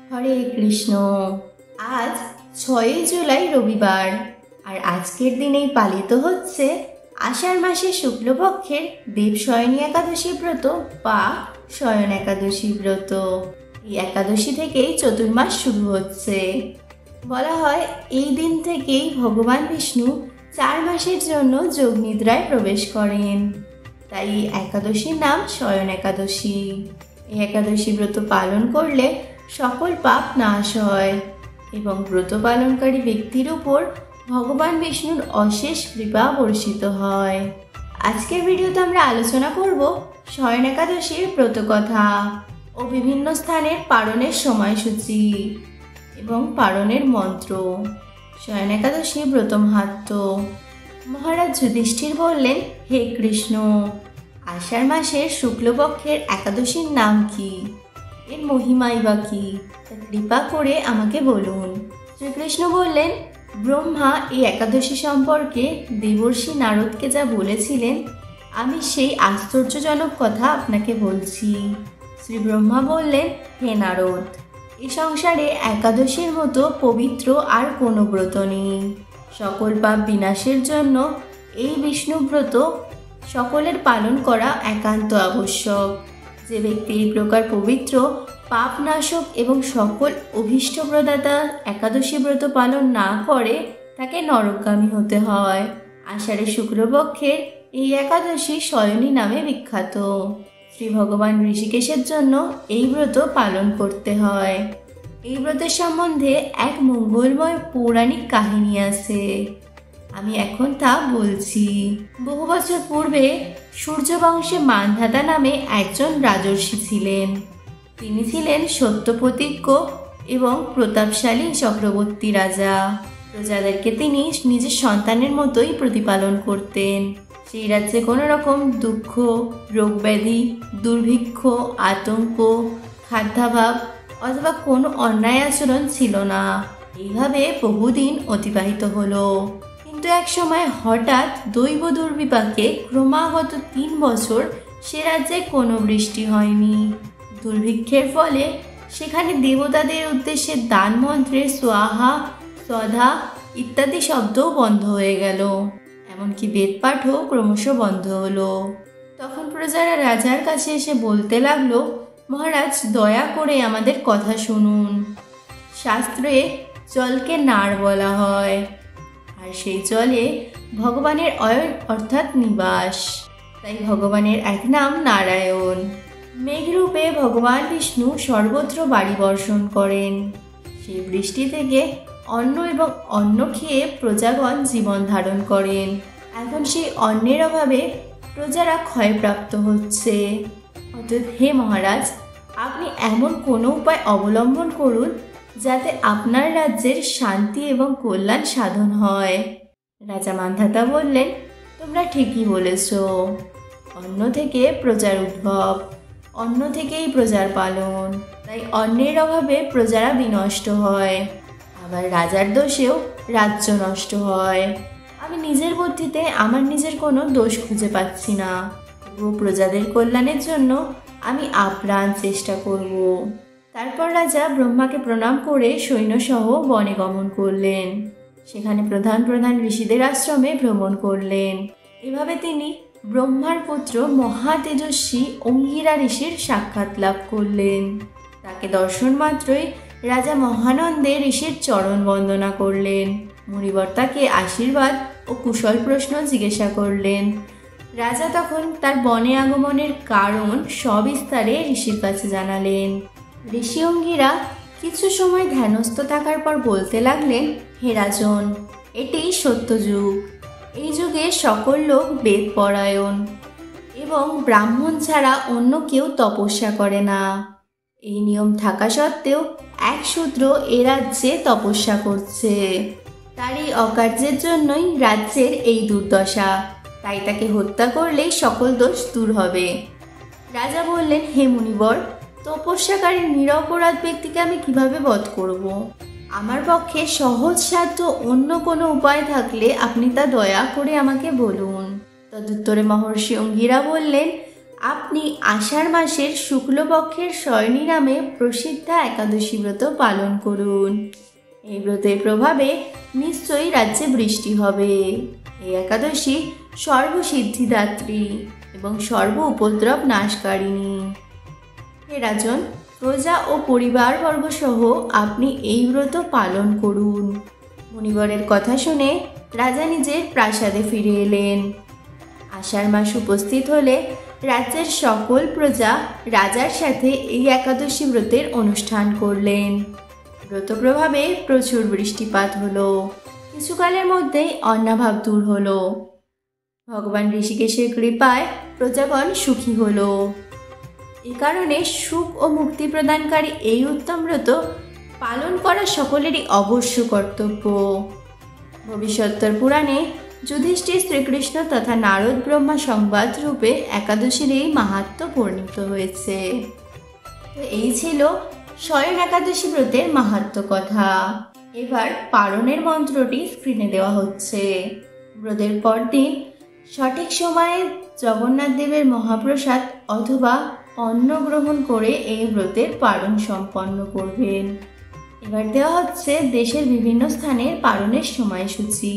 হরে কৃষ্ণ। আজ 6 জুলাই রবিবার, আর আজকের দিনেই পালিত হচ্ছে আষাঢ় মাসের শুক্লপক্ষের দেবশয়নী একাদশী ব্রত বা শয়ন একাদশী ব্রত। এই একাদশী থেকেই চতুর্মাস শুরু হচ্ছে। বলা হয় এই দিন থেকেই ভগবান বিষ্ণু 4 মাসের জন্য যোগ নিদ্রায় প্রবেশ করেন, তাই এই একাদশীর নাম শয়ন একাদশী। এই একাদশী ব্রত পালন করলে সকল পাপ নাশ হয় এবং ব্রত পালনকারী ব্যক্তির উপর ভগবান বিষ্ণুর অশেষ কৃপা বর্ষিত হয়। আজকের ভিডিওতে আমরা আলোচনা করব শয়ন একাদশীর ব্রতকথা ও বিভিন্ন স্থানের পালনের সময়সূচি এবং পালনের মন্ত্র। শয়ন একাদশী ব্রত মাহাত্ম্য। মহারাজ যুধিষ্ঠির বললেন, হে কৃষ্ণ, আষাঢ় মাসের শুক্লপক্ষের একাদশীর নাম কি? এর মহিমাই বা কি? তা কৃপা করে আমাকে বলুন। শ্রীকৃষ্ণ বললেন, ব্রহ্মা এই একাদশী সম্পর্কে দেবর্ষি নারদকে যা বলেছিলেন, আমি সেই আশ্চর্যজনক কথা আপনাকে বলছি। শ্রী ব্রহ্মা বললেন, হে নারদ, এই সংসারে একাদশীর মতো পবিত্র আর কোনো ব্রত নেই। সকল পাপ বিনাশের জন্য এই বিষ্ণুব্রত সকলের পালন করা একান্ত আবশ্যক। যে ব্যক্তি এই প্রকার পবিত্র, পাপনাশক এবং সকল অভীষ্ট প্রদাতা একাদশী ব্রত পালন না করে তাকে নরকগামী হতে হয়। আষাঢ়ের শুক্লপক্ষের এই একাদশী শয়নী নামে বিখ্যাত। শ্রী ভগবান ঋষিকেশের জন্য এই ব্রত পালন করতে হয়। এই ব্রতের সম্বন্ধে এক মঙ্গলময় পৌরাণিক কাহিনী আছে, আমি এখন তা বলছি। বহু বছর পূর্বে সূর্যবংশে মান্ধাতা নামে একজন রাজর্ষি ছিলেন। তিনি ছিলেন সত্যপ্রতিজ্ঞ এবং প্রতাপশালী চক্রবর্তী রাজা। প্রজাদেরকে তিনি নিজের সন্তানের মতোই প্রতিপালন করতেন। সেই রাজ্যে কোনো রকম দুঃখ, রোগব্যাধি, দুর্ভিক্ষ, আতঙ্ক, খাদ্যাভাব অথবা কোনো অন্যায় আচরণ ছিল না। এইভাবে বহুদিন অতিবাহিত হলো। কিন্তু এক সময় হঠাৎ দৈব দুর্বিপাকে ক্রমাগত 3 বছর সে রাজ্যে কোনো বৃষ্টি হয়নি। দুর্ভিক্ষের ফলে সেখানে দেবতাদের উদ্দেশ্যে দান মন্ত্রের সোয়াহা, স্বধা ইত্যাদি শব্দও বন্ধ হয়ে গেল। এমনকি বেদপাঠও ক্রমশ বন্ধ হলো। তখন প্রজারা রাজার কাছে এসে বলতে লাগলো, মহারাজ, দয়া করে আমাদের কথা শুনুন। শাস্ত্রে জলকে নার বলা হয়, আর সেই জলে ভগবানের অয়ন অর্থাৎ নিবাস। তাই ভগবানের এক নাম নারায়ণ। মেঘরূপে ভগবান বিষ্ণু সর্বত্র বাড়ি বর্ষণ করেন। সেই বৃষ্টি থেকে অন্ন এবং অন্ন খেয়ে প্রজাগণ জীবন ধারণ করেন। এখন সেই অন্নের অভাবে প্রজারা ক্ষয়প্রাপ্ত হচ্ছে। অতএব হে মহারাজ, আপনি এমন কোনো উপায় অবলম্বন করুন যাতে আপনার রাজ্যের শান্তি এবং কল্যাণ সাধন হয়। রাজা মান্ধাতা বললেন, তোমরা ঠিকই বলেছ। অন্ন থেকে প্রজার উদ্ভব, অন্ন থেকেই প্রজার পালন। তাই অন্নের অভাবে প্রজারা বিনষ্ট হয়, আবার রাজার দোষেও রাজ্য নষ্ট হয়। আমি নিজের বুদ্ধিতে আমার নিজের কোনো দোষ খুঁজে পাচ্ছি না। প্রজাদের কল্যাণের জন্য আমি আপ্রাণ চেষ্টা করব। তারপর রাজা ব্রহ্মাকে প্রণাম করে সৈন্যসহ বনে গমন করলেন। সেখানে প্রধান প্রধান ঋষিদের আশ্রমে ভ্রমণ করলেন। এভাবে তিনি ব্রহ্মার পুত্র মহাতেজস্বী অঙ্গিরা ঋষির সাক্ষাৎ লাভ করলেন। তাকে দর্শন মাত্রই রাজা মহানন্দে ঋষির চরণ বন্দনা করলেন। মুনিবর তাকে আশীর্বাদ ও কুশল প্রশ্ন জিজ্ঞাসা করলেন। রাজা তখন তার বনে আগমনের কারণ সবিস্তারে ঋষির কাছে জানালেন। ঋষি অঙ্গিরা কিছু সময় ধ্যানস্থ থাকার পর বলতে লাগলেন, হে রাজন, এটি সত্যযুগ। এই যুগে সকল লোক বেদ পরায়ণ এবং ব্রাহ্মণ ছাড়া অন্য কেউ তপস্যা করে না। এই নিয়ম থাকা সত্ত্বেও এক শূদ্র এ রাজ্যে তপস্যা করছে। তার এই অকার্যের জন্যই রাজ্যের এই দুর্দশা। তাই তাকে হত্যা করলেই সকল দোষ দূর হবে। রাজা বললেন, হে মুনিবর, তপস্যাকারী নিরপরাধ ব্যক্তিকে আমি কিভাবে বধ করব? আমার পক্ষে সহজ সাধ্য অন্য কোনো উপায় থাকলে আপনি তা দয়া করে আমাকে বলুন। তদুত্তরে মহর্ষি অঙ্গিরা বললেন, আপনি আষাঢ় মাসের শুক্লপক্ষের শয়নী নামে প্রসিদ্ধা একাদশী ব্রত পালন করুন। এই ব্রতের প্রভাবে নিশ্চয়ই রাজ্যে বৃষ্টি হবে। এই একাদশী সর্বসিদ্ধিদাত্রী এবং সর্ব উপদ্রব নাশকারিণী। হে রাজন, প্রজা ও পরিবারবর্গ সহ আপনি এই ব্রত পালন করুন। মুনিগণের কথা শুনে রাজা নিজের প্রাসাদে ফিরে এলেন। আষাঢ় মাস উপস্থিত হলে রাজ্যের সকল প্রজা রাজার সাথে এই একাদশী ব্রতের অনুষ্ঠান করলেন। ব্রত প্রভাবে প্রচুর বৃষ্টিপাত হলো। কিছুকালের মধ্যেই অন্নাভাব দূর হলো। ভগবান ঋষিকেশের কৃপায় প্রজাগণ সুখী হলো। এ কারণে সুখ ও মুক্তি প্রদানকারী এই উত্তম ব্রত পালন করা সকলেরই অবশ্য কর্তব্য। ভবিষ্যত্তর পুরাণে যুধিষ্ঠির শ্রীকৃষ্ণ তথা নারদ ব্রহ্মা সংবাদ রূপে একাদশীর এই মাহাত্ম্য বর্ণিত হয়েছে। তো এই ছিল শয়ন একাদশী ব্রতের মাহাত্ম্য কথা। এবার পারণের মন্ত্রটি স্ক্রিনে দেওয়া হচ্ছে। ব্রতের পরদিন সঠিক সময়ে জগন্নাথ দেবের মহাপ্রসাদ অথবা অন্ন গ্রহণ করে এই ব্রতের পারণ সম্পন্ন করবেন। এবার দেওয়া হচ্ছে দেশের বিভিন্ন স্থানের পারণের সময়সূচি।